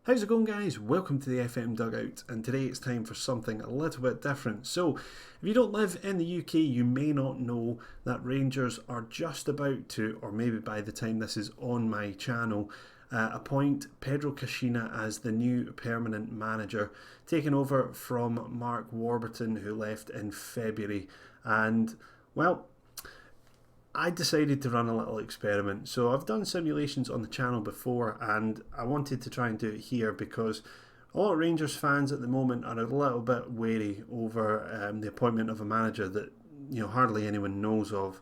How's it going, guys? Welcome to the FM Dugout, and today it's time for something a little bit different. So, if you don't live in the UK, you may not know that Rangers are just about to, or maybe by the time this is on my channel, appoint Pedro Caixinha as the new permanent manager, taking over from Mark Warburton, who left in February. And, well, I decided to run a little experiment. So I've done simulations on the channel before, and I wanted to try and do it here because a lot of Rangers fans at the moment are a little bit wary over the appointment of a manager that hardly anyone knows of.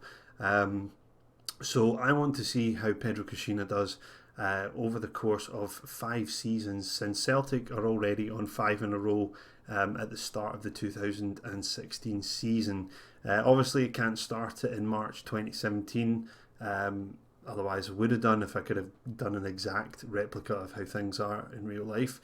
So I want to see how Pedro Caixinha does over the course of 5 seasons, since Celtic are already on 5 in a row at the start of the 2016 season. Obviously it can't start it in March 2017, otherwise I would have done if I could have done an exact replica of how things are in real life.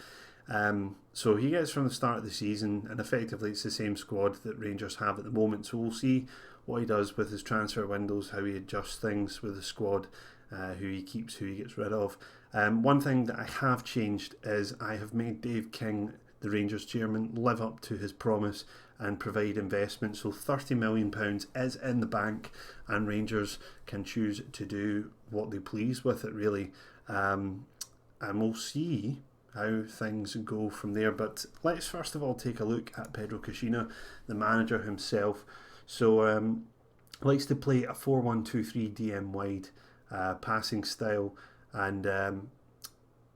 So he gets from the start of the season, and effectively it's the same squad that Rangers have at the moment, so we'll see what he does with his transfer windows, how he adjusts things with the squad, who he keeps, who he gets rid of. One thing that I have changed is I have made Dave King, the Rangers chairman, live up to his promise and provide investment. So £30 million is in the bank, and Rangers can choose to do what they please with it, really. And we'll see how things go from there. But let's first of all take a look at Pedro Caixinha, the manager himself. So likes to play a 4-1-2-3 DM wide passing style, and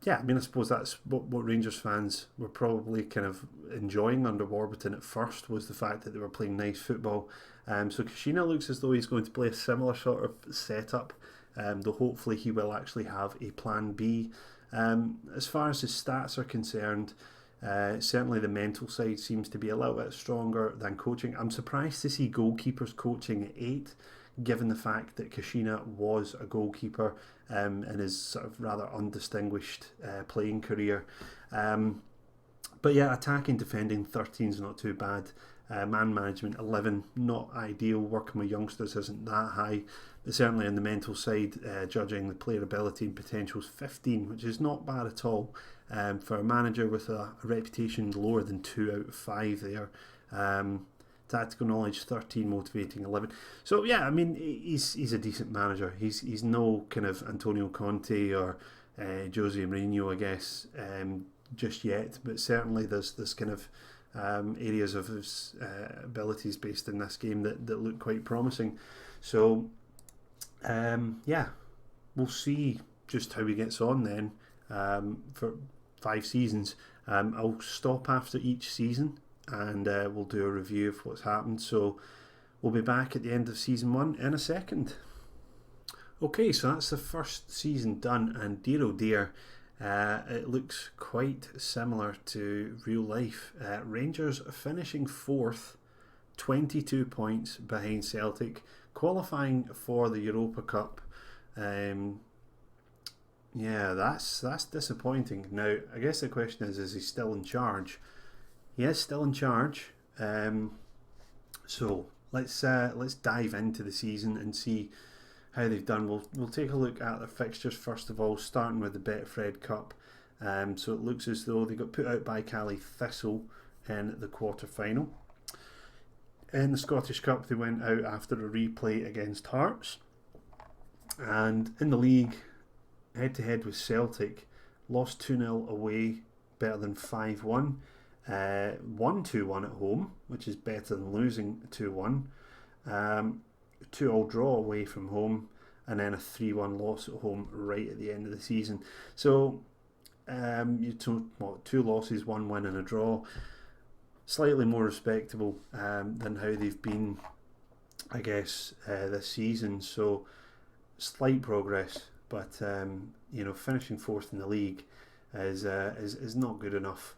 yeah, I mean, I suppose that's what Rangers fans were probably kind of enjoying under Warburton at first, was the fact that they were playing nice football. So Caixinha looks as though he's going to play a similar sort of setup, though hopefully he will actually have a plan B. As far as his stats are concerned, certainly the mental side seems to be a little bit stronger than coaching. I'm surprised to see goalkeepers coaching at 8, given the fact that Caixinha was a goalkeeper in his sort of rather undistinguished playing career. But yeah, attacking, defending, 13 is not too bad. Man management, 11, not ideal. Working with youngsters isn't that high. But certainly on the mental side, judging the player ability and potential, is 15, which is not bad at all for a manager with a reputation lower than 2 out of 5 there. Tactical knowledge, 13, motivating, 11. So yeah, I mean, he's a decent manager. He's no kind of Antonio Conte or Jose Mourinho, I guess, just yet. But certainly there's kind of areas of his abilities based in this game that look quite promising. So yeah, we'll see just how he gets on then for 5 seasons. I'll stop after each season, and we'll do a review of what's happened. So we'll be back at the end of season 1 in a second. Okay, so that's the first season done, and dear oh dear, it looks quite similar to real life. Rangers finishing 4th, 22 points behind Celtic, qualifying for the Europa Cup. Yeah, that's disappointing. Now, I guess the question is he still in charge? He is still in charge. So let's dive into the season and see how they've done. We'll take a look at their fixtures first of all, starting with the Betfred Cup. So it looks as though they got put out by Cali Thistle in the quarter-final. In the Scottish Cup, they went out after a replay against Hearts. And in the league, head-to-head with Celtic, lost 2-0 away, better than 5-1. Won 2-1 at home, which is better than losing 2-1. 2-2 draw away from home, and then a 3-1 loss at home right at the end of the season. So you took 2 losses, 1 win and a draw. Slightly more respectable than how they've been, I guess, this season. So slight progress, but finishing 4th in the league is not good enough.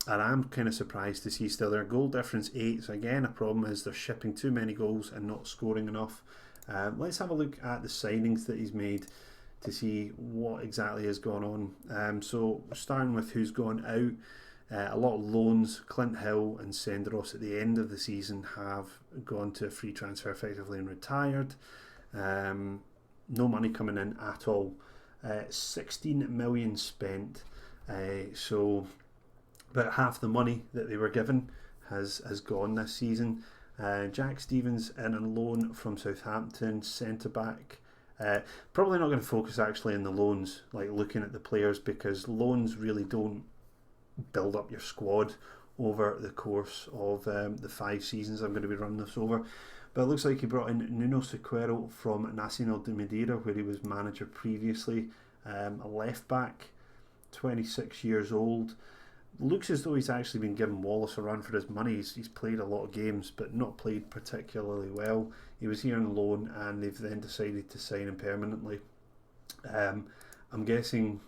And I'm kind of surprised to see still their goal difference 8. So again, a problem is they're shipping too many goals and not scoring enough. Let's have a look at the signings that he's made to see what exactly has gone on. So starting with who's gone out, a lot of loans. Clint Hill and Senderos at the end of the season have gone to a free transfer effectively and retired. No money coming in at all. 16 million spent. So about half the money that they were given has gone this season. Jack Stevens in on loan from Southampton, centre back. Probably not going to focus actually on the loans, like looking at the players, because loans really don't build up your squad over the course of the 5 seasons I'm going to be running this over. But it looks like he brought in Nuno Sequeiro from Nacional de Madeira, where he was manager previously. A left back, 26 years old. Looks as though he's actually been giving Wallace a run for his money. He's played a lot of games, but not played particularly well. He was here on loan, and they've then decided to sign him permanently. I'm guessing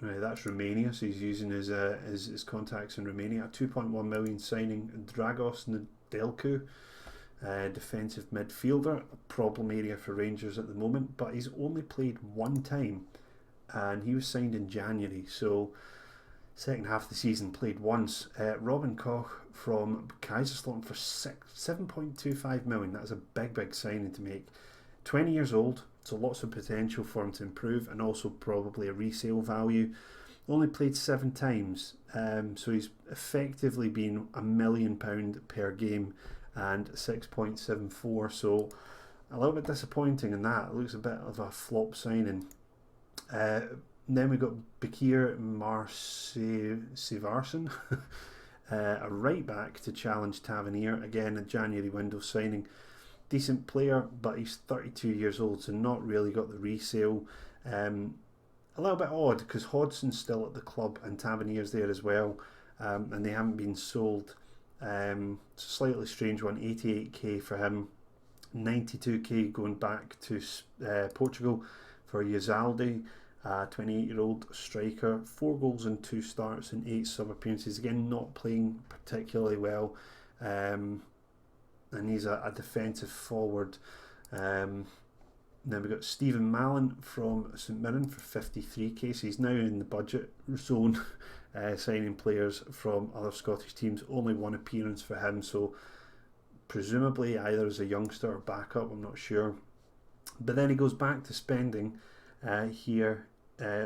that's Romania, so he's using his contacts in Romania. A 2.1 million signing, Dragos Nedelcu, defensive midfielder, a problem area for Rangers at the moment, but he's only played one time, and he was signed in January, so second half of the season played once. Robin Koch from Kaiserslautern for 7.25 million. That's a big signing to make. 20 years old, so lots of potential for him to improve, and also probably a resale value. Only played 7 times, so he's effectively been £1 million per game and 6.74, so a little bit disappointing in that. It looks a bit of a flop signing. Then we got Bekir Marsevarson, a right back to challenge Tavernier, again a January window signing. Decent player, but he's 32 years old, so not really got the resale. A little bit odd because Hodgson's still at the club and Tavernier's there as well, and they haven't been sold. It's a slightly strange one. 88k for him, 92k going back to Portugal for Yazaldi. 28-year-old striker, 4 goals in 2 starts and 8 sub appearances. Again, not playing particularly well, and he's a defensive forward. Then we've got Stephen Mallon from St Mirren for 53k, so he's now in the budget zone, signing players from other Scottish teams. Only 1 appearance for him, so presumably either as a youngster or backup, I'm not sure. But then he goes back to spending here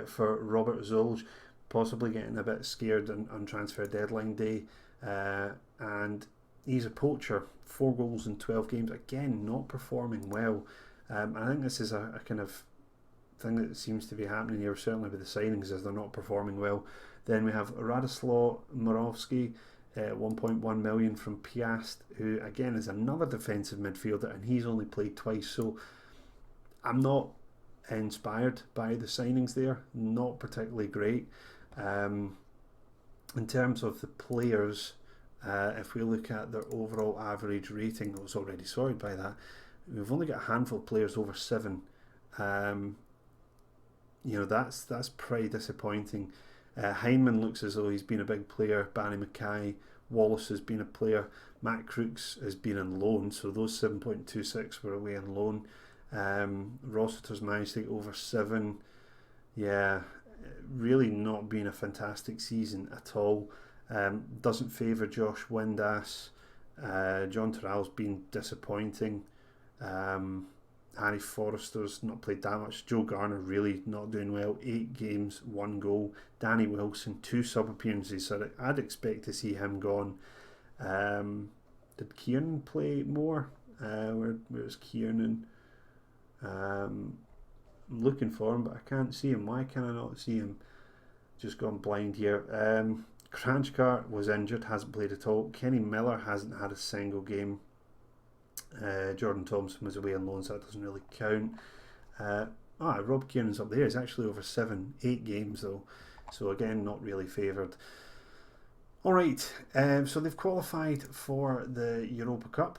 for Robert Zolj, possibly getting a bit scared on transfer deadline day, and he's a poacher. 4 goals in 12 games, again not performing well. I think this is a kind of thing that seems to be happening here, certainly with the signings, as they're not performing well. Then we have Radislaw Moravsky, 1.1 million from Piast, who again is another defensive midfielder, and he's only played twice, so I'm not inspired by the signings there, not particularly great. In terms of the players, if we look at their overall average rating, I was already sorted by that. We've only got a handful of players over 7. That's pretty disappointing. Heinemann looks as though he's been a big player. Barry Mackay, Wallace has been a player. Matt Crooks has been on loan, so those 7.26 were away on loan. Rossiter's managed to get over 7. Yeah, really not been a fantastic season at all. Doesn't favour Josh Windass. John Terrell's been disappointing. Harry Forrester's not played that much. Joe Garner really not doing well. 8 games, 1 goal. Danny Wilson, 2 sub appearances, so I'd expect to see him gone. Did Kieran play more? Where's Kieran? I'm looking for him, but I can't see him. Why can I not see him? Just gone blind here. Kranjkar was injured, hasn't played at all. Kenny Miller hasn't had a single game. Jordan Thompson was away on loan, so that doesn't really count. Rob Kieran's up there. He's actually over 7, 8 games though, so again not really favoured. Alright, so they've qualified for the Europa Cup,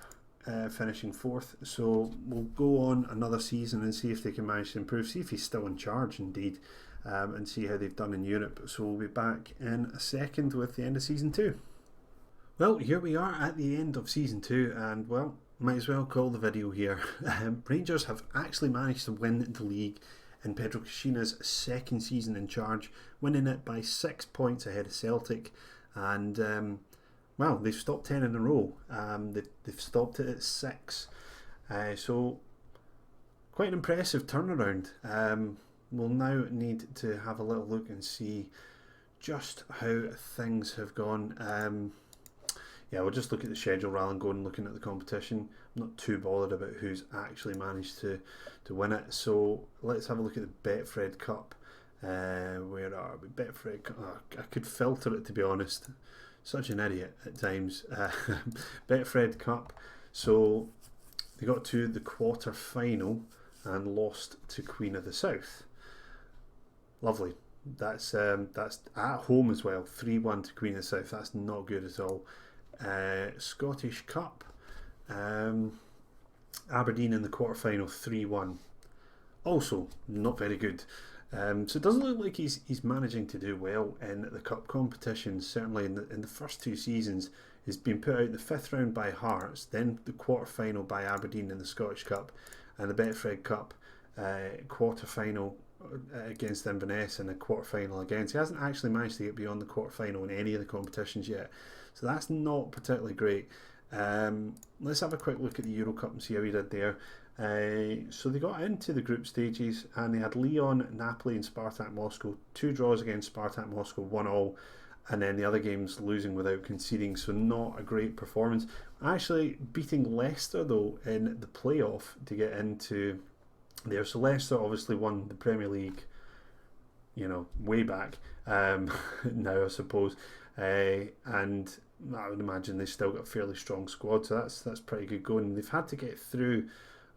finishing 4th, so we'll go on another season and see if they can manage to improve, see if he's still in charge indeed, and see how they've done in Europe. So we'll be back in a second with the end of season 2. Well, here we are at the end of season 2, and well, might as well call the video here. Rangers have actually managed to win the league in Pedro Caixinha's second season in charge, winning it by 6 points ahead of Celtic, and well, they've stopped 10 in a row. They've stopped it at 6, so quite an impressive turnaround. We'll now need to have a little look and see just how things have gone. Yeah, we'll just look at the schedule rather than going and looking at the competition. I'm not too bothered about who's actually managed to win it. So let's have a look at the Betfred Cup. Where are we? Betfred Cup. Oh, I could filter it, to be honest. Such an idiot at times. Betfred Cup. So they got to the quarter final and lost to Queen of the South. Lovely. That's at home as well. 3-1 to Queen of the South. That's not good at all. Scottish Cup. Aberdeen in the quarter final, 3-1. Also not very good. So it doesn't look like he's managing to do well in the cup competition. Certainly in the first two seasons, he's been put out in the fifth round by Hearts, then the quarter final by Aberdeen in the Scottish Cup, and the Betfred Cup quarter final against Inverness and a quarter final again. So he hasn't actually managed to get beyond the quarter final in any of the competitions yet. So that's not particularly great. Let's have a quick look at the Euro Cup and see how he did there. So they got into the group stages and they had Lyon, Napoli and Spartak Moscow. 2 draws against Spartak Moscow, 1-1. And then the other games losing without conceding, so not a great performance. Actually beating Leicester though in the playoff to get into there. So Leicester obviously won the Premier League, way back now, I suppose. And I would imagine they still got a fairly strong squad, so that's pretty good going. They've had to get through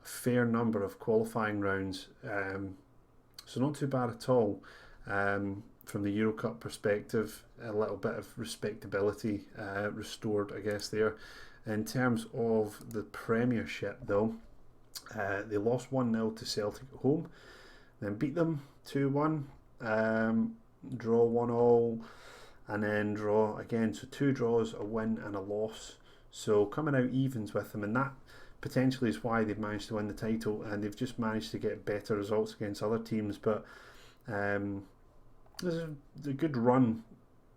a fair number of qualifying rounds, so not too bad at all. From the Euro Cup perspective, a little bit of respectability restored, I guess, there. In terms of the Premiership, though, they lost 1-0 to Celtic at home, then beat them 2-1, draw 1-1, and then draw again. So 2 draws, a win and a loss. So coming out evens with them, and that potentially is why they've managed to win the title, and they've just managed to get better results against other teams. But there's a good run,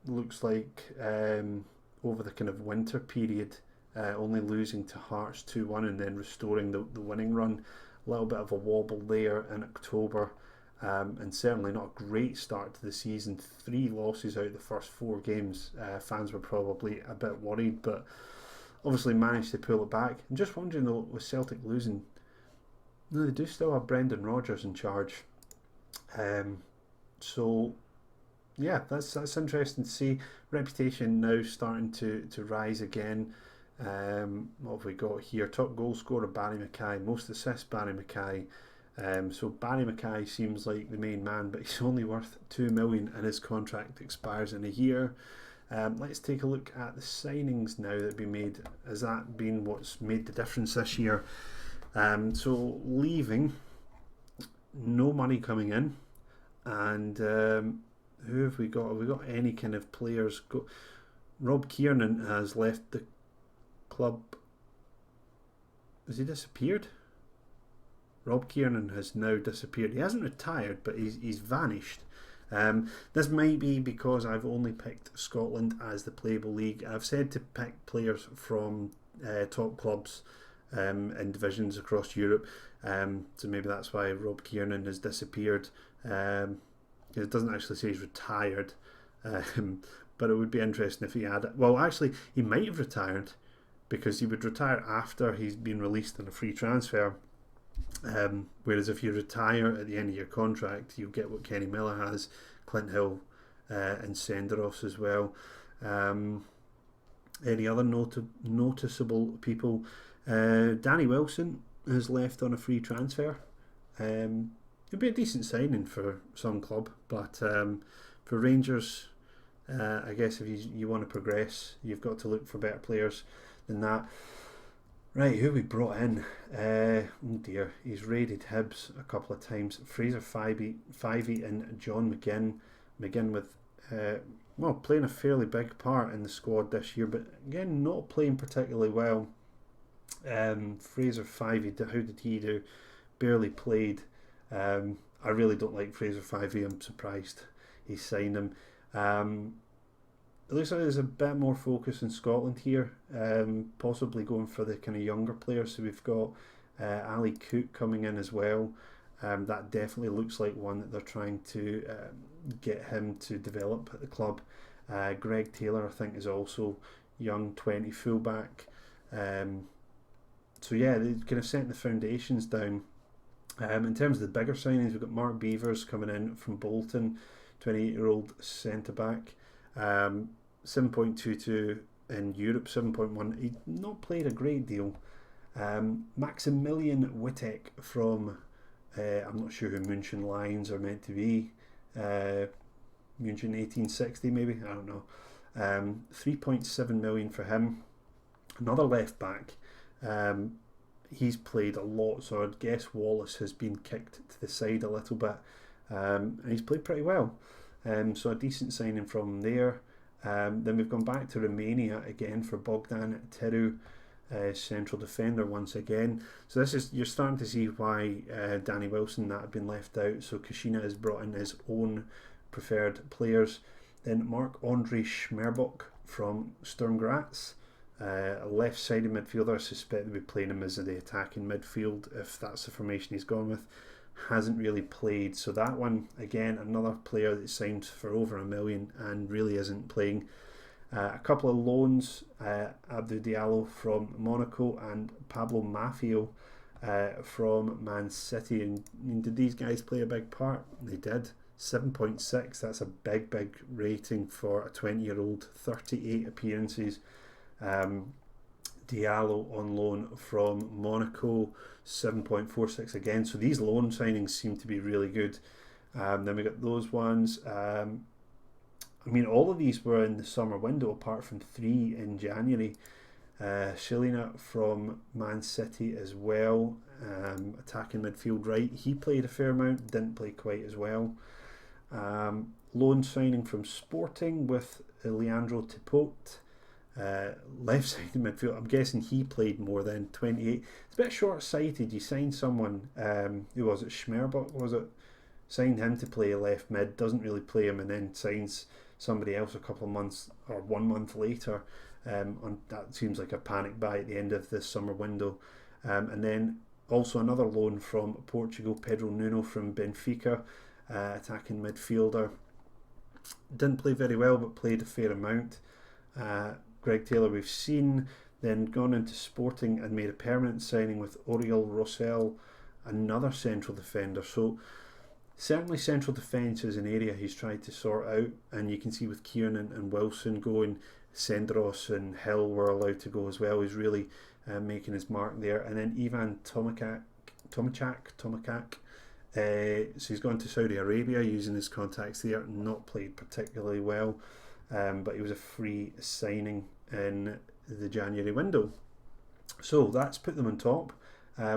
looks like, over the kind of winter period, only losing to Hearts 2-1 and then restoring the winning run. A little bit of a wobble there in October, and certainly not a great start to the season. 3 losses out of the first 4 games. Fans were probably a bit worried, but obviously managed to pull it back. I'm just wondering though, with Celtic losing, no, they do still have Brendan Rodgers in charge. So yeah, that's interesting to see. Reputation now starting to rise again. What have we got here? Top goal scorer Barry Mackay, most assists Barry Mackay. So Barry Mackay seems like the main man, but he's only worth $2 million and his contract expires in a year. Let's take a look at the signings now that have been made. Has that been what's made the difference this year? So leaving, no money coming in, and who have we got? Have we got any kind of players? Rob Kiernan has left the club. Has he disappeared? Rob Kiernan has now disappeared. He hasn't retired, but he's vanished. This might be because I've only picked Scotland as the playable league. I've said to pick players from top clubs in divisions across Europe, so maybe that's why Rob Kiernan has disappeared. It doesn't actually say he's retired, but it would be interesting if he had. Well, actually, he might have retired because he would retire after he's been released on a free transfer. Whereas if you retire at the end of your contract, you'll get what Kenny Miller has, Clint Hill, and Senderos as well. Any other noticeable people? Danny Wilson has left on a free transfer. It'd be a decent signing for some club, but for Rangers, I guess if you want to progress, you've got to look for better players than that. Right, who we brought in? Oh dear, he's raided Hibs a couple of times. Fraser Fivey and John McGinn. McGinn with, playing a fairly big part in the squad this year, but again, not playing particularly well. Fraser Fivey, how did he do? Barely played. I really don't like Fraser Fivey. I'm surprised he signed him. It looks like there's a bit more focus in Scotland here, possibly going for the kind of younger players. So we've got Ali Cook coming in as well. That definitely looks like one that they're trying to get him to develop at the club. Greg Taylor, I think, is also young 20 fullback. So yeah, they're kind of setting the foundations down. In terms of the bigger signings, we've got Mark Beavers coming in from Bolton, 28-year-old centre back. 7.22 in Europe, 7.1. He's not played a great deal. Maximilian Wittek from, I'm not sure who München Lions are meant to be. München 1860 maybe, I don't know. 3.7 million for him. Another left back. He's played a lot, so I'd guess Wallace has been kicked to the side a little bit, and he's played pretty well. So a decent signing from there. Then we've gone back to Romania again for Bogdan Teru, central defender once again. So this is, you're starting to see why Danny Wilson that had been left out. So Caixinha has brought in his own preferred players. Then Marc-Andre Schmerbock from Sturm Graz. A left-sided midfielder. I suspect they'll be playing him as the attacking midfield if that's the formation he's gone with. Hasn't really played, so that one again, another player that signed for over $1 million and really isn't playing. A couple of loans, Abdou Diallo from Monaco and Pablo Mafio from Man City. And did these guys play a big part? They did. 7.6, that's a big rating for a 20-year-old. 38 appearances. Diallo on loan from Monaco, 7.46 again. So these loan signings seem to be really good. Then we got those ones. I mean, all of these were in the summer window apart from 3 in January. Shilina from Man City as well, attacking midfield right. He played a fair amount, didn't play quite as well. Loan signing from Sporting with Leandro Tipot. Left-sided midfield. I'm guessing he played more than 28. It's a bit short-sighted. You signed someone, who was it, Schmerbock, was it? Signed him to play left mid, doesn't really play him, and then signs somebody else a couple of months or 1 month later. That seems like a panic buy at the end of this summer window. And then also another loan from Portugal, Pedro Nuno from Benfica, attacking midfielder. Didn't play very well, but played a fair amount. Greg Taylor we've seen, then gone into Sporting and made a permanent signing with Oriol Rossell, another central defender. So certainly central defence is an area he's tried to sort out, and you can see with Kieran and Wilson going, Sendros and Hill were allowed to go as well. He's really making his mark there. And then Ivan Tomacak. So he's gone to Saudi Arabia using his contacts there, not played particularly well. But he was a free signing in the January window. So that's put them on top,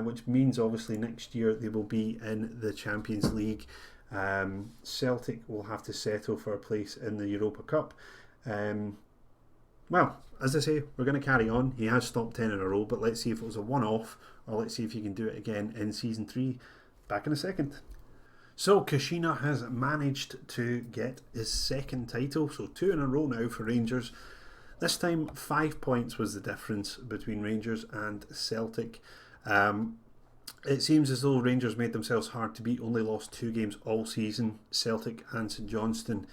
which means obviously next year they will be in the Champions League. Celtic will have to settle for a place in the Europa Cup. Well, as I say, we're going to carry on. He has stopped 10 in a row, but let's see if it was a one-off, or let's see if he can do it again in Season 3. Back in a second. So Caixinha has managed to get his second title, so 2 in a row now for Rangers. This time 5 points was the difference between Rangers and Celtic. It seems as though Rangers made themselves hard to beat, only lost 2 games all season, Celtic and St Johnstone.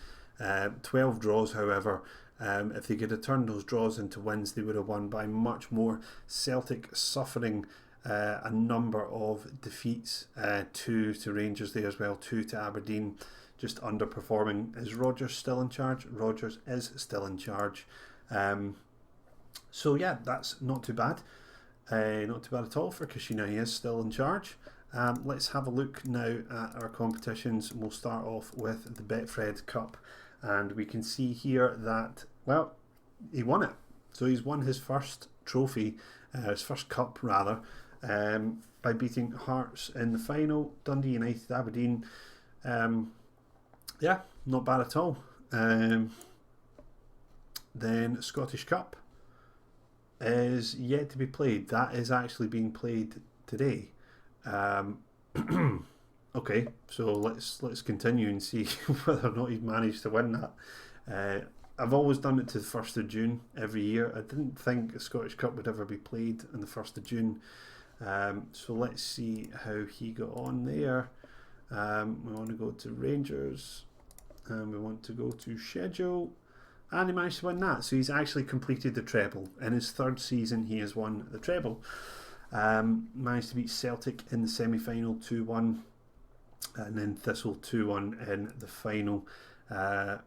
12 draws, however. If they could have turned those draws into wins, they would have won by much more. Celtic suffering a number of defeats, 2 to Rangers there as well, 2 to Aberdeen, just underperforming. Is Rodgers still in charge? Rodgers is still in charge. So yeah, that's not too bad. Not too bad at all for Caixinha. He is still in charge. Let's have a look now at our competitions. We'll start off with the Betfred Cup, and we can see here that, well, he won it. So he's won his first trophy, his first cup rather, by beating Hearts in the final. Dundee United, Aberdeen. Yeah, not bad at all. Then Scottish Cup is yet to be played. That is actually being played today. Okay, so let's continue and see whether or not he's managed to win that. I've always done it to the 1st of June every year. I didn't think a Scottish Cup would ever be played on the 1st of June. So let's see how he got on there. We want to go to Rangers. and we want to go to schedule, and he managed to win that. So he's actually completed the treble. In his third season, he has won the treble. Managed to beat Celtic in the semi-final 2-1, and then Thistle 2-1 in the final. I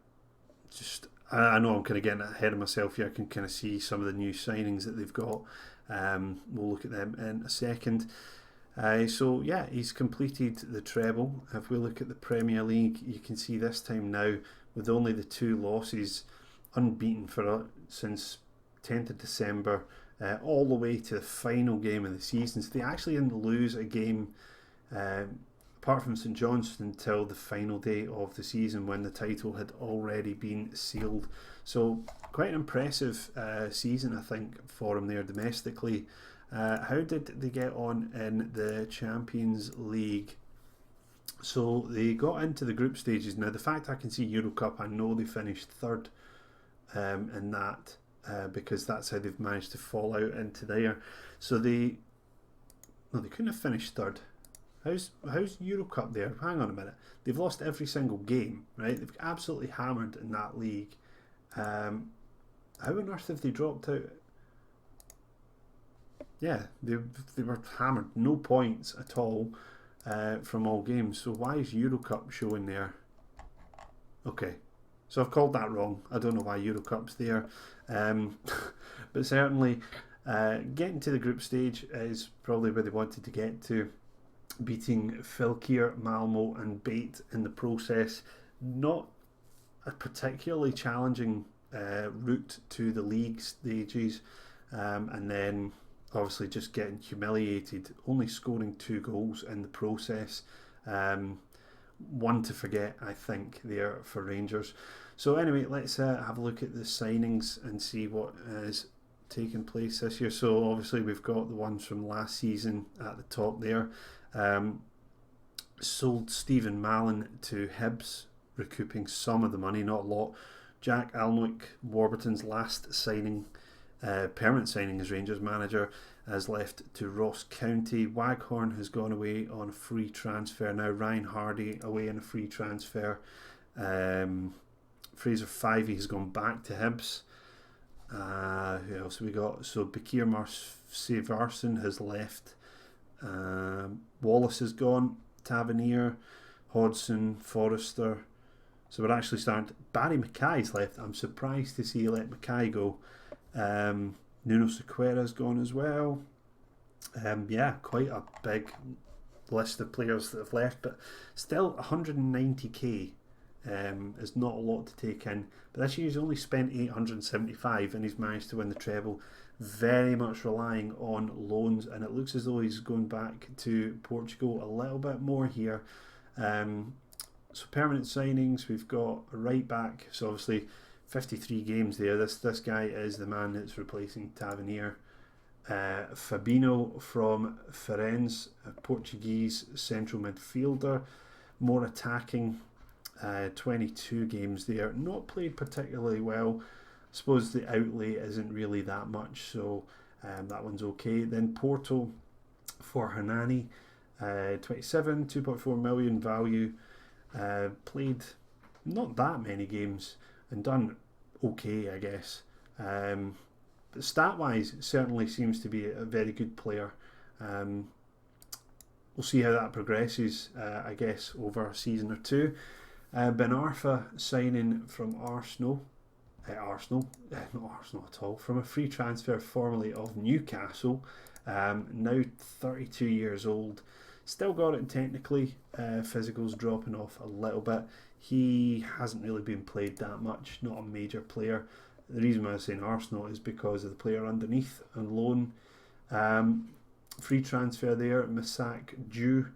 know I'm kind of getting ahead of myself here. I can kind of see some of the new signings that they've got. We'll look at them in a second. So yeah, he's completed the treble. If we look at the Premier League, you can see this time now, with only the 2 losses, unbeaten since 10th of December, all the way to the final game of the season. So they actually didn't lose a game, apart from St Johnstone, until the final day of the season, when the title had already been sealed. So quite an impressive season, I think, for him there domestically. How did they get on in the Champions League? So they got into the group stages. Now, the fact I can see Euro Cup, I know they finished third in that, because that's how they've managed to fall out into there. So they couldn't have finished third. How's Euro Cup there? Hang on a minute. They've lost every single game, right? They've absolutely hammered in that league. How on earth have they dropped out? Yeah, they were hammered. No points at all from all games. So why is Euro Cup showing there? Okay, so I've called that wrong. I don't know why Euro Cup's there. But certainly getting to the group stage is probably where they wanted to get to. Beating Fylkir, Malmo and Bate in the process. Not a particularly challenging route to the league stages. And then obviously just getting humiliated, only scoring 2 goals in the process. One to forget, I think, there for Rangers. So anyway, let's have a look at the signings and see what is taking place this year. So obviously we've got the ones from last season at the top there. Sold Stephen Mallon to Hibs, recouping some of the money, not a lot. Jack Alnwick, Warburton's last signing, permanent signing as Rangers manager, has left to Ross County. Waghorn has gone away on a free transfer. Now Ryan Hardy away on a free transfer. Fraser Fivey has gone back to Hibs. Who else have we got? So Bakir Marsevarson has left. Wallace has gone. Tavernier, Hodgson, Forrester. So we're actually starting. Barry Mackay's left. I'm surprised to see he let Mackay go. Nuno Sequeira's gone as well. Yeah, quite a big list of players that have left, but still 190k is not a lot to take in. But this year he's only spent 875 and he's managed to win the treble, very much relying on loans, and it looks as though he's going back to Portugal a little bit more here. So permanent signings, we've got a right back, so obviously 53 games there. This guy is the man that's replacing Tavernier. Fabinho from Firenze, a Portuguese central midfielder, more attacking, 22 games there. Not played particularly well. I suppose the outlay isn't really that much, so that one's okay. Then Porto for Hernani, 27, 2.4 million value. Played not that many games and done okay, I guess. But stat-wise, certainly seems to be a very good player. We'll see how that progresses, I guess, over a season or two. Ben Arfa signing from Arsenal. Not Arsenal at all. From a free transfer formerly of Newcastle. Now 32 years old. Still got it technically. Physical's dropping off a little bit. He hasn't really been played that much. Not a major player. The reason why I'm saying Arsenal is because of the player underneath on loan. Free transfer there. Misak Jew.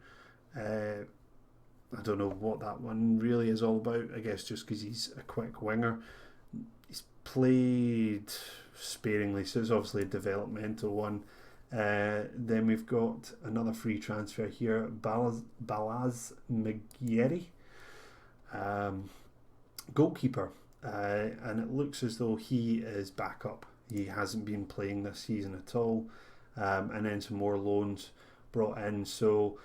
I don't know what that one really is all about. I guess just because he's a quick winger. He's played sparingly, so it's obviously a developmental one. Then we've got another free transfer here, Balaz Magyeri, goalkeeper, and it looks as though he is back up. He hasn't been playing this season at all, and then some more loans brought in. So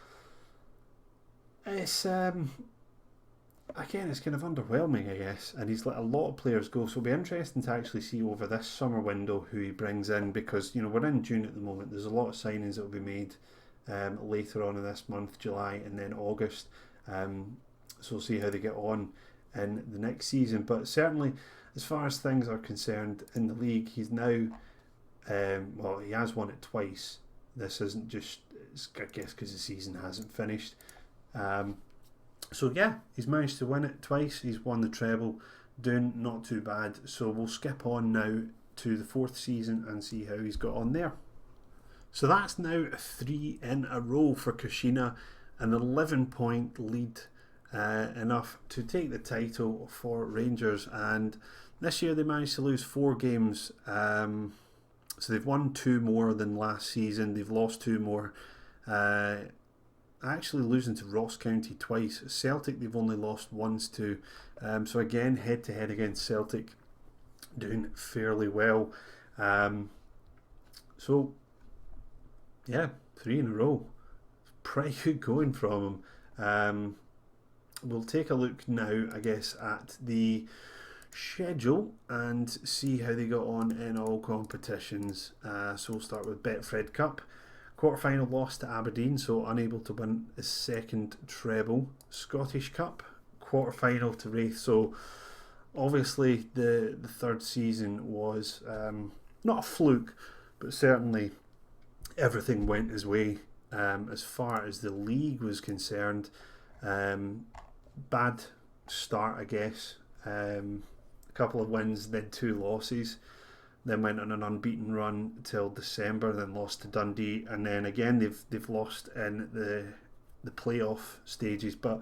it's again, it's kind of underwhelming, I guess, and he's let a lot of players go. So it'll be interesting to actually see over this summer window who he brings in, because we're in June at the moment. There's a lot of signings that will be made later on in this month, July, and then August. So we'll see how they get on in the next season. But certainly, as far as things are concerned in the league, he's now he has won it twice. This isn't just, I guess, because the season hasn't finished. So yeah, he's managed to win it twice. He's won the treble, doing not too bad. So we'll skip on now to the fourth season and see how he's got on there. So that's now 3 in a row for Caixinha, an 11-point lead, enough to take the title for Rangers. And this year they managed to lose 4 games. So they've won 2 more than last season. They've lost 2 more. Actually losing to Ross County twice. Celtic they've only lost once to. So again, head to head against Celtic, doing fairly well. So yeah, 3 in a row. Pretty good going from him. We'll take a look now, I guess, at the schedule and see how they got on in all competitions. So we'll start with Betfred Cup. Quarter-final loss to Aberdeen, so unable to win his second treble. Scottish Cup, quarter-final to Raith. So obviously the third season was not a fluke, but certainly everything went his way. As far as the league was concerned, bad start, I guess. A couple of wins, then 2 losses. Then went on an unbeaten run till December, then lost to Dundee, and then again they've lost in the playoff stages. But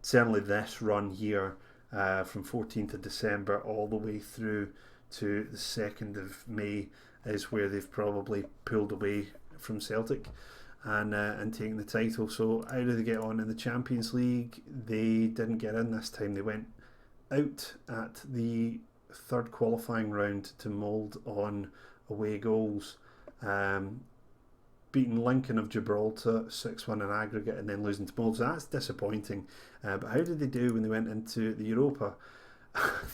certainly this run here, from 14th of December all the way through to the 2nd of May, is where they've probably pulled away from Celtic and taken the title. So how do they get on in the Champions League? They didn't get in this time. They went out at the third qualifying round to Mould on away goals, beating Lincoln of Gibraltar 6-1 in aggregate and then losing to Mould. So that's disappointing. But how did they do when they went into the Europa?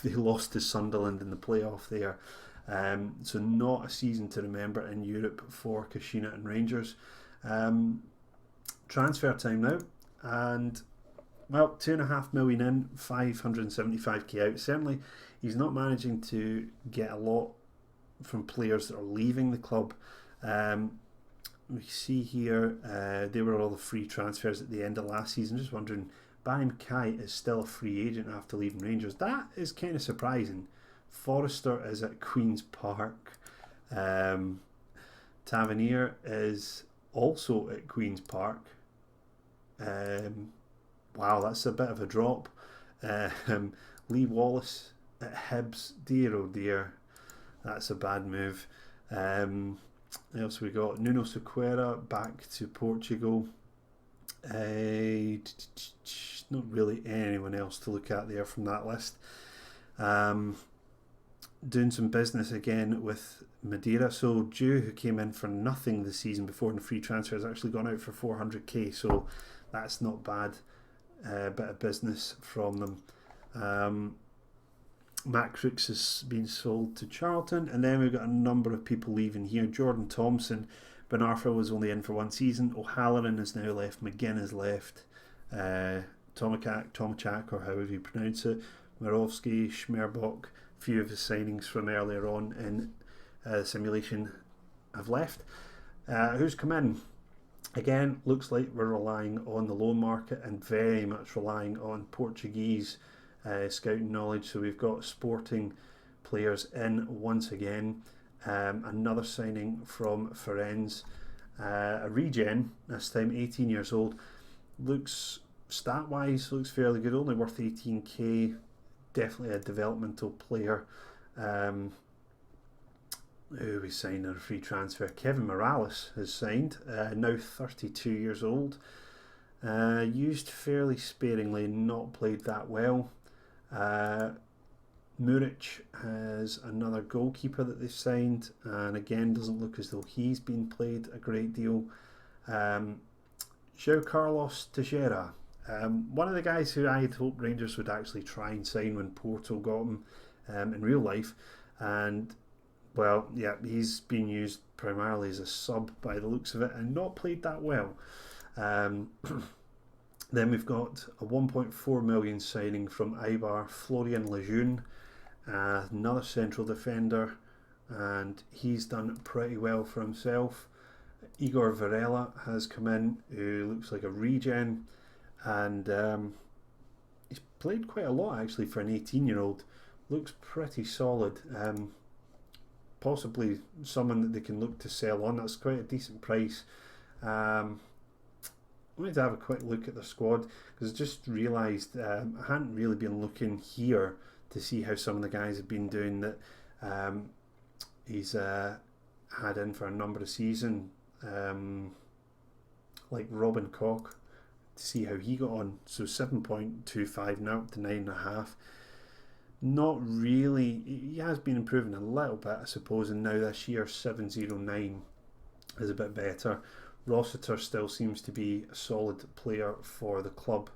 They lost to Sunderland in the playoff there. So not a season to remember in Europe for Caixinha and Rangers. Transfer time now, and well, 2.5 million in, 575k out. Certainly he's not managing to get a lot from players that are leaving the club. We see here they were all the free transfers at the end of last season. Just wondering, Barry Mackay is still a free agent after leaving Rangers. That is kind of surprising. Forrester is at Queen's Park. Tavernier is also at Queen's Park. Wow, that's a bit of a drop. Lee Wallace at Hibs. Dear oh dear, that's a bad move. What else we got? Nuno Sequeira back to Portugal. Not really anyone else to look at there from that list. Doing some business again with Madeira. So Jew, who came in for nothing the season before in the free transfer, has actually gone out for 400k. So that's not bad. Bit of business from them. Matt Crooks has been sold to Charlton, and then we've got a number of people leaving here. Jordan Thompson, Ben Arfa was only in for 1 season. O'Halloran has now left. McGinn has left. Tomachak, or however you pronounce it. Mirovsky, Schmerbok, a few of the signings from earlier on in the simulation have left. Who's come in? Again, looks like we're relying on the loan market and very much relying on Portuguese scouting knowledge. So we've got Sporting players in once again. Another signing from Ferenz, a regen, this time 18 years old. Looks, stat-wise, looks fairly good, only worth 18k. Definitely a developmental player. Who we signed on a free transfer? Kevin Morales has signed, now 32 years old. Used fairly sparingly, not played that well. Muric has another goalkeeper that they've signed, and again doesn't look as though he's been played a great deal. João Carlos Teixeira One of the guys who I had hoped Rangers would actually try and sign when Porto got him in real life, and well, yeah, he's been used primarily as a sub by the looks of it and not played that well. Um, then we've got a 1.4 million signing from Eibar, Florian Lejeune, another central defender, and he's done pretty well for himself. Igor Varela has come in, who looks like a regen, and he's played quite a lot actually for an 18-year-old. Looks pretty solid. Possibly someone that they can look to sell on. That's quite a decent price. I wanted to have a quick look at the squad because I just realised I hadn't really been looking here to see how some of the guys have been doing that he's had in for a number of seasons, like Robin Koch, to see how he got on. So 7.25 now up to 9.5. Not really. He has been improving a little bit, I suppose, and now this year 7.09 is a bit better. Rossiter still seems to be a solid player for the club.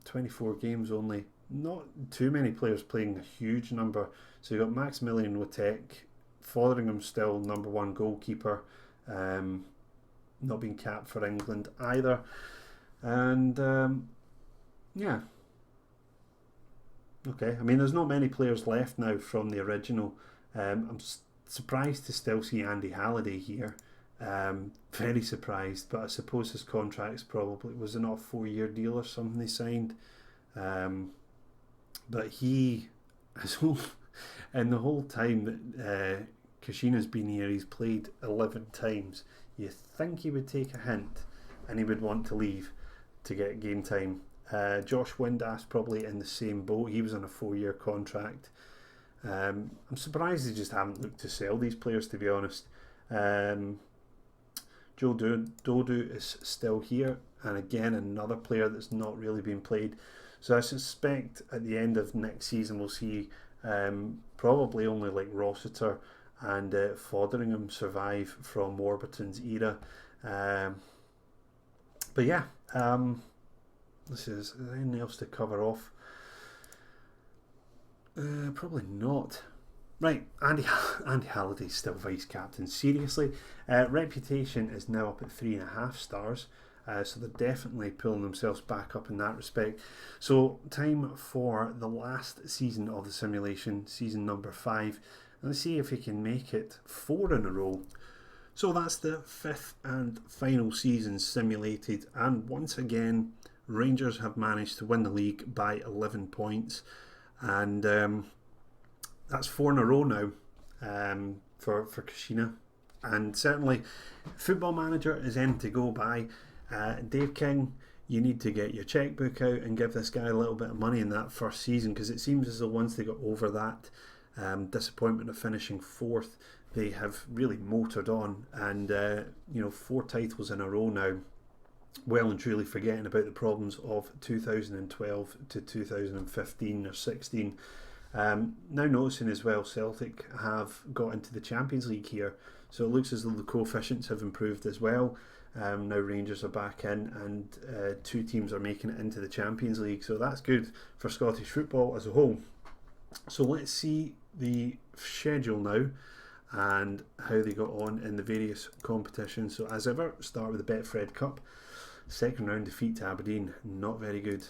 24 games only. Not too many players playing a huge number. So you've got Maximilian Wotek, Fotheringham still number one goalkeeper, not being capped for England either. And yeah. Okay, I mean, there's not many players left now from the original. I'm surprised to still see Andy Halliday here. Very surprised, but I suppose his contract's probably, was it not a 4-year deal or something they signed? But he, in the whole time that Caixinha's been here, he's played 11 times. You think he would take a hint and he would want to leave to get game time. Josh Windass probably in the same boat. He was on a 4-year contract. I'm surprised they just haven't looked to sell these players, to be honest. Joe Dodu is still here, and again another player that's not really been played. So I suspect at the end of next season we'll see probably only like Rossiter and Fotheringham survive from Warburton's era. But yeah, is there anything else to cover off? Probably not. Right, Andy Halliday's still vice captain. Seriously, reputation is now up at 3.5 stars. So they're definitely pulling themselves back up in that respect. So time for the last season of the simulation, season number 5. Let's see if he can make it 4 in a row. So that's the 5th and final season simulated, and once again Rangers have managed to win the league by 11 points, and that's 4 in a row now for Caixinha. And certainly Football Manager is in to go by. Dave King, you need to get your checkbook out and give this guy a little bit of money in that first season, because it seems as though once they got over that disappointment of finishing 4th, they have really motored on, and 4 titles in a row now, well and truly forgetting about the problems of 2012 to 2015 or 16. Now noticing as well, Celtic have got into the Champions League here, so it looks as though the coefficients have improved as well. Now Rangers are back in, and 2 teams are making it into the Champions League, so that's good for Scottish football as a whole. So let's see the schedule now and how they got on in the various competitions. So as ever, start with the Betfred Cup. Second round defeat to Aberdeen, not very good.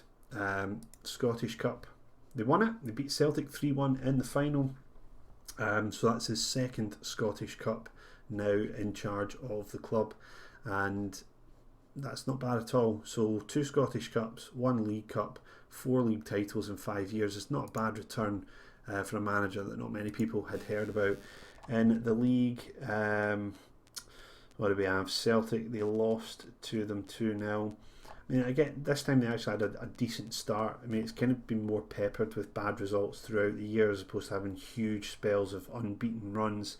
Scottish Cup, they won it. They beat Celtic 3-1 in the final. So that's his 2nd Scottish Cup now in charge of the club, and that's not bad at all. So 2 Scottish Cups, 1 League Cup, 4 league titles in 5 years. It's not a bad return for a manager that not many people had heard about. In the league, what do we have? Celtic, they lost to them 2-0. I mean, again, this time they actually had a decent start. I mean, it's kind of been more peppered with bad results throughout the year as opposed to having huge spells of unbeaten runs.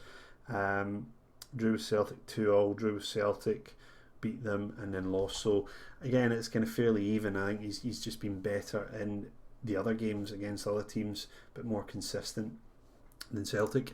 Drew with Celtic 2-0, drew with Celtic, beat them and then lost. So again, it's kind of fairly even. I think he's just been better in the other games against other teams, but more consistent than Celtic.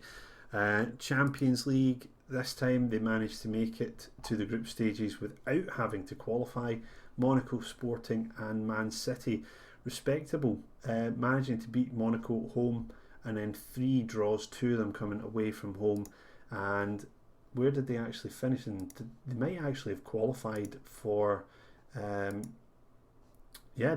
Champions League, This time they managed to make it to the group stages without having to qualify. Monaco, Sporting and Man City, respectable, managing to beat Monaco at home, and then 3 draws, 2 of them coming away from home. And where did they actually finish? And they might actually have qualified for, they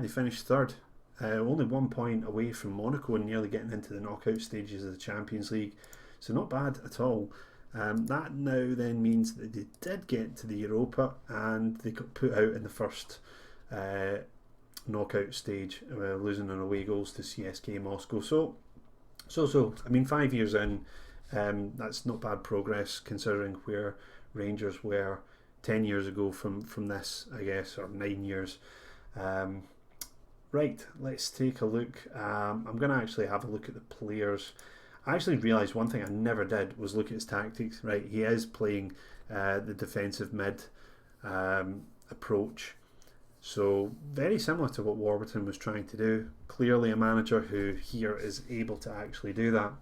finished third. Only 1 point away from Monaco and nearly getting into the knockout stages of the Champions League. So not bad at all. That now then means that they did get to the Europa and they got put out in the first knockout stage, losing on away goals to CSKA Moscow. So I mean, 5 years in, that's not bad progress considering where Rangers were 10 years ago from this, I guess, or 9 years. Right, let's take a look. I'm going to actually have a look at the players. I actually realised one thing I never did was look at his tactics. Right, he is playing the defensive mid approach. So very similar to what Warburton was trying to do. Clearly a manager who here is able to actually do that.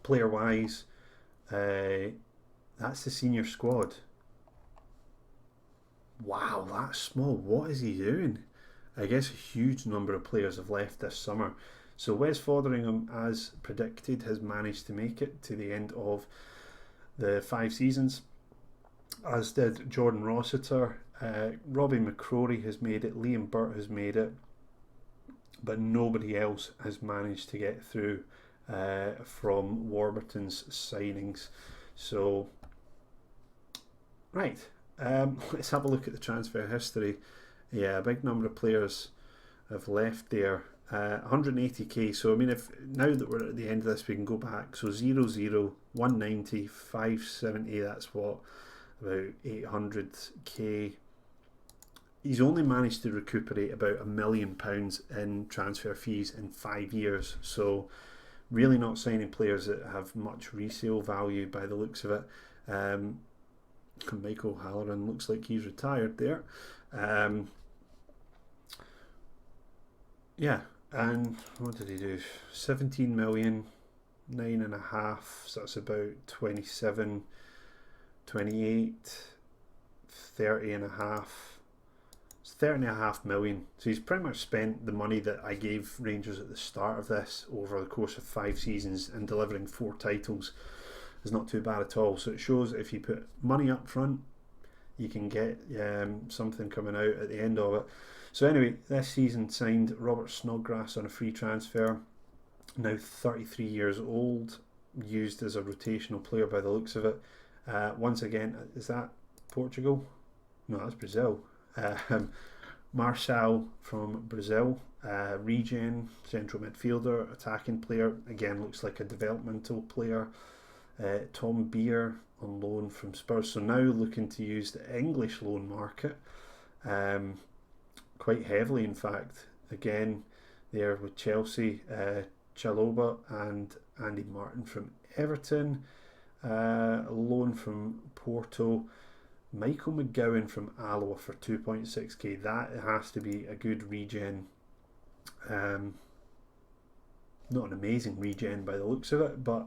Player-wise, that's the senior squad. Wow, that's small. What is he doing? I guess a huge number of players have left this summer. So Wes Fotheringham, as predicted, has managed to make it to the end of the 5 seasons, as did Jordan Rossiter. Robbie McCrory has made it, Liam Burt has made it, but nobody else has managed to get through from Warburton's signings. So, right, let's have a look at the transfer history. Yeah, a big number of players have left there. 180k. So I mean, if now that we're at the end of this, we can go back. So 0, 190, 570. That's what, about 800k. He's only managed to recuperate about £1 million in transfer fees in 5 years. So really not signing players that have much resale value by the looks of it. Michael Halloran looks like he's retired there. Yeah, and what did he do? 17 million, 9.5, so that's about 27, 28, 30.5. It's 30.5 million. So he's pretty much spent the money that I gave Rangers at the start of this over the course of 5 seasons, and delivering 4 titles is not too bad at all. So it shows if you put money up front, you can get something coming out at the end of it. So anyway, this season signed Robert Snodgrass on a free transfer, now 33 years old, used as a rotational player by the looks of it. Once again, is that Portugal? No, that's Brazil. Marçal from Brazil, regen, central midfielder, attacking player, again looks like a developmental player. Tom Beer on loan from Spurs, so now looking to use the English loan market quite heavily, in fact. Again there with Chelsea, Chalobah and Andy Martin from Everton, a loan from Porto, Michael McGowan from Alloa for 2.6k. That has to be a good regen. Not an amazing regen by the looks of it, but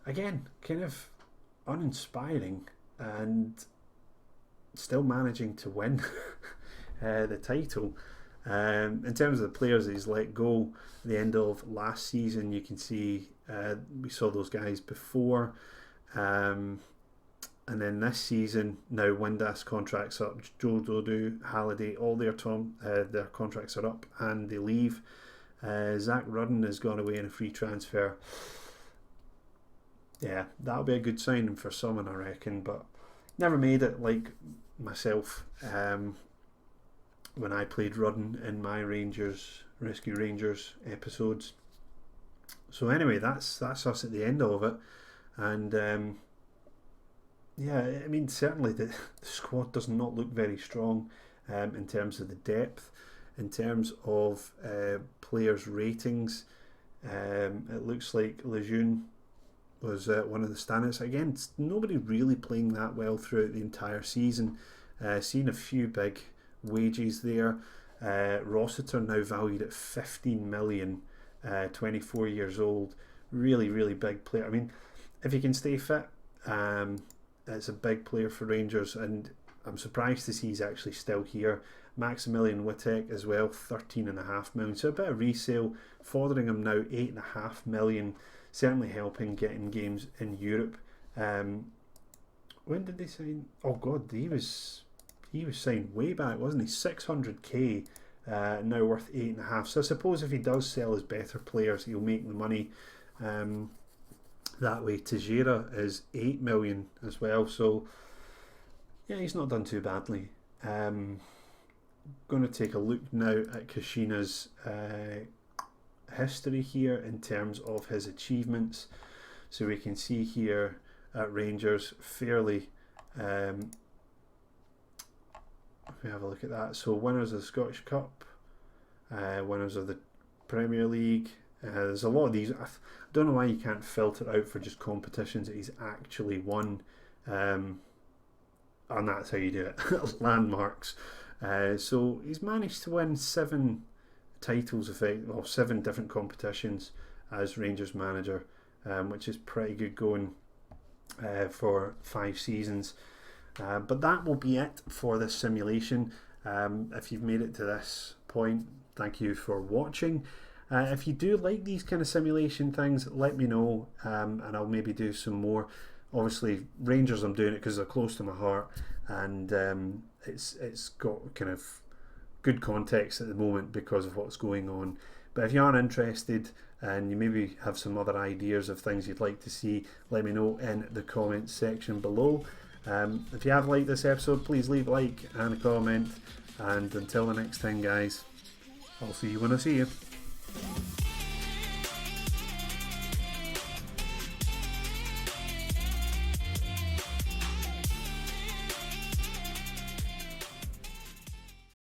again, kind of uninspiring, and still managing to win the title. In terms of the players that he's let go at the end of last season, you can see we saw those guys before. And then this season, now Windass contracts up, Joe Dodu, Halliday, all their contracts are up and they leave. Zach Rudden has gone away in a free transfer. Yeah, that'll be a good signing for someone, I reckon, but never made it like myself when I played Rudden in my Rescue Rangers episodes. So anyway, that's us at the end of it. And yeah, I mean, certainly the squad does not look very strong in terms of the depth. In terms of players' ratings, it looks like Lejeune was one of the standouts. Again, nobody really playing that well throughout the entire season. Seen a few big wages there. Rossiter now valued at 15 million, 24 years old. Really, really big player. I mean, if he can stay fit, It's a big player for Rangers, and I'm surprised to see he's actually still here. Maximilian Wittek as well, 13.5 million. So a bit of resale. Fotheringham now 8.5 million. Certainly helping getting games in Europe. When did they sign? Oh God, he was signed way back, wasn't he? 600k. Now worth 8.5. So I suppose if he does sell his better players, he'll make the money. That way. Teixeira is 8 million as well. So yeah, he's not done too badly. Going to take a look now at Caixinha's history here in terms of his achievements. So we can see here at Rangers fairly. If we have a look at that, so winners of the Scottish Cup, winners of the Premier League. There's a lot of these. I don't know why you can't filter out for just competitions that he's actually won, and that's how you do it. Landmarks. So he's managed to win 7 titles, 7 different competitions as Rangers manager, which is pretty good going for 5 seasons. But that will be it for this simulation. If you've made it to this point, thank you for watching. If you do like these kind of simulation things, let me know, and I'll maybe do some more. Obviously, Rangers, I'm doing it because they're close to my heart, and it's got kind of good context at the moment because of what's going on. But if you are interested and you maybe have some other ideas of things you'd like to see, let me know in the comments section below. If you have liked this episode, please leave a like and a comment, and until the next time guys, I'll see you when I see you.